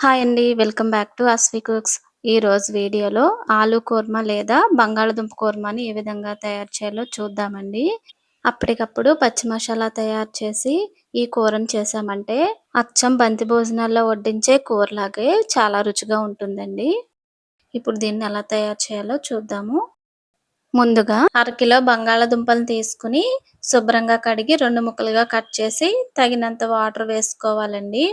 Hi అండి. Welcome back to Aswi cooks. ఈరోజు వీడియోలో ఆలు కుర్మా లేదా బంగాళదుంప కుర్మాని ఏ విధంగా తయారు చేయాలో చూద్దామండి. అప్పటికప్పుడు పచ్చి మసాలా తయారు చేసి ఈ కూరను చేసామంటే అచ్చం బంతి భోజనాల్లో వడ్డించే కూరలాగే చాలా రుచిగా ఉంటుందండి. ఇప్పుడు దీన్ని ఎలా తయారు చేయాలో చూద్దాము. ముందుగా అరకిలో బంగాళదుంపలను తీసుకుని శుభ్రంగా కడిగి 2 ముక్కలుగా కట్ చేసి తగినంత వాటర్ వేసుకోవాలండి.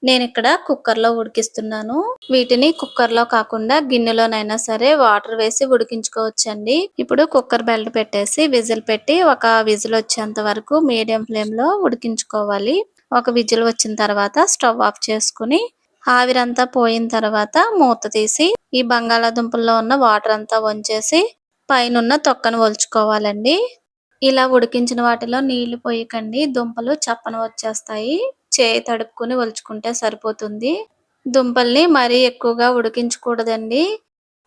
నేనిక్కడ కుక్కర్‌లో ఉడికిస్తున్నాను. వీటిని కుక్కర్‌లో కాకుండా గిన్నెలోనైనా సరే వాటర్ వేసి ఉడికించుకోవచ్చండి. ఇప్పుడు కుక్కర్ బెల్ట్ పెట్టేసి విజిల్ పెట్టి ఒక విజిల్ వచ్చేంత వరకు మీడియం ఫ్లేమ్‌లో ఉడికించుకోవాలి. ఒక విజిల్ వచ్చిన తర్వాత స్టవ్ ఆఫ్ చేసుకుని ఆవిరంతా పోయిన తర్వాత మూత తీసి ఈ బంగాళాదుంపల్లో ఉన్న వాటర్ అంతా వంచేసి పైనున్న తొక్కను ఒలుచుకోవాలండి. ఇలా ఉడికించిన వాటిలో నీళ్లు పోయకండి. దుంపలు చప్పన వచ్చేస్తాయి. చేయి తడుపుకొని ఒలుచుకుంటే సరిపోతుంది. దుంపల్ని మరీ ఎక్కువగా ఉడికించకూడదండి.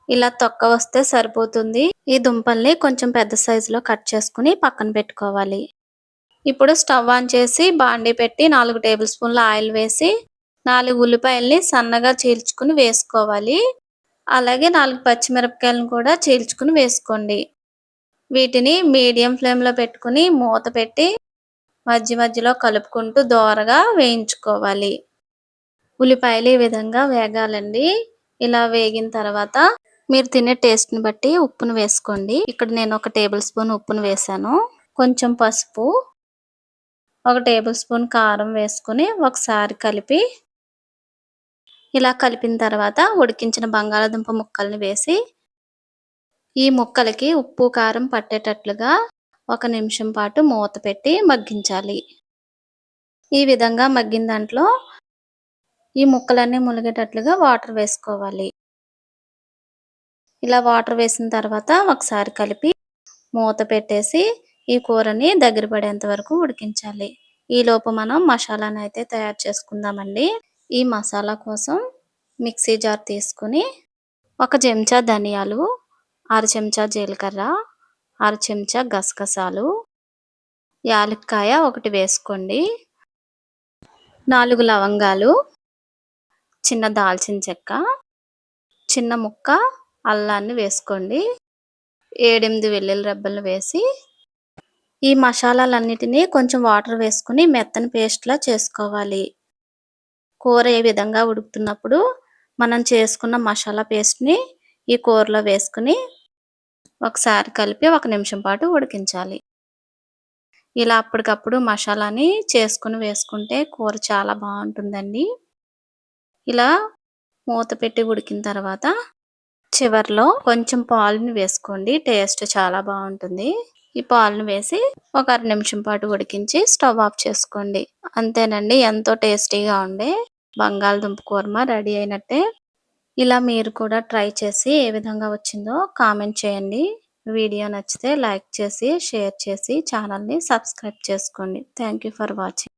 ఇలా తొక్క వస్తే సరిపోతుంది. ఈ దుంపల్ని కొంచెం పెద్ద సైజులో కట్ చేసుకుని పక్కన పెట్టుకోవాలి. ఇప్పుడు స్టవ్ ఆన్ చేసి బాండీ పెట్టి 4 టేబుల్ స్పూన్ల ఆయిల్ వేసి 4 ఉల్లిపాయల్ని సన్నగా చీల్చుకుని వేసుకోవాలి. అలాగే 4 పచ్చిమిరపకాయలను కూడా చీల్చుకుని వేసుకోండి. వీటిని మీడియం ఫ్లేమ్‌లో పెట్టుకుని మూత పెట్టి మధ్యలో కలుపుకుంటూ దోరగా వేయించుకోవాలి. ఉల్లిపాయలు ఈ విధంగా వేగాలండి. ఇలా వేగిన తర్వాత మీరు తినే టేస్ట్‌ని బట్టి ఉప్పును వేసుకోండి. ఇక్కడ నేను ఒక టేబుల్ స్పూన్ ఉప్పును వేశాను. కొంచెం పసుపు, ఒక టేబుల్ స్పూన్ కారం వేసుకొని ఒకసారి కలిపి ఇలా కలిపిన తర్వాత ఉడికించిన బంగాళాదుంప ముక్కల్ని వేసి ఈ ముక్కలకి ఉప్పు, కారం పట్టేటట్లుగా 1 నిమిషం పాటు మూత పెట్టి మగ్గించాలి. ఈ విధంగా మగ్గిన దాంట్లో ఈ ముక్కలన్నీ మునిగేటట్లుగా వాటర్ వేసుకోవాలి. ఇలా వాటర్ వేసిన తర్వాత ఒకసారి కలిపి మూత పెట్టేసి ఈ కూరని దగ్గర పడేంత వరకు ఉడికించాలి. ఈలోపు మనం మసాలాను అయితే తయారు చేసుకుందామండి. ఈ మసాలా కోసం మిక్సీ జార్ తీసుకుని 1 చెంచా ధనియాలు, 1/2 చెంచా జీలకర్ర, 1/2 చెంచా గసగసాలు, యాలక్కాయ 1 వేసుకోండి. 4 లవంగాలు, చిన్న దాల్చిన చెక్క, చిన్న ముక్క అల్లాన్ని వేసుకోండి. 7, 8 వెల్లుల్లి రెబ్బలు వేసి ఈ మసాలాలన్నిటినీ కొంచెం వాటర్ వేసుకుని మెత్తని పేస్ట్‌లా చేసుకోవాలి. కూర ఏ విధంగా ఉడుకుతున్నప్పుడు మనం చేసుకున్న మసాలా పేస్ట్‌ని ఈ కూరలో వేసుకుని ఒకసారి కలిపి 1 నిమిషం పాటు ఉడికించాలి. ఇలా అప్పటికప్పుడు మసాలాని చేసుకుని వేసుకుంటే కూర చాలా బాగుంటుందండి. ఇలా మూత పెట్టి ఉడికిన తర్వాత చివర్లో కొంచెం పాలుని వేసుకోండి. టేస్ట్ చాలా బాగుంటుంది. ఈ పాలను వేసి ఒక 1/2 నిమిషం పాటు ఉడికించి స్టవ్ ఆఫ్ చేసుకోండి. అంతేనండి, ఎంతో టేస్టీగా ఉండే బంగాళదుంప కూర్మా రెడీ అయినట్టే. ఇలా మీరు కూడా ట్రై చేసి ఏ విధంగా వచ్చిందో కామెంట్ చేయండి. వీడియో నచ్చితే లైక్ చేసి, షేర్ చేసి ఛానల్ని సబ్స్క్రైబ్ చేసుకోండి. Thank you for watching.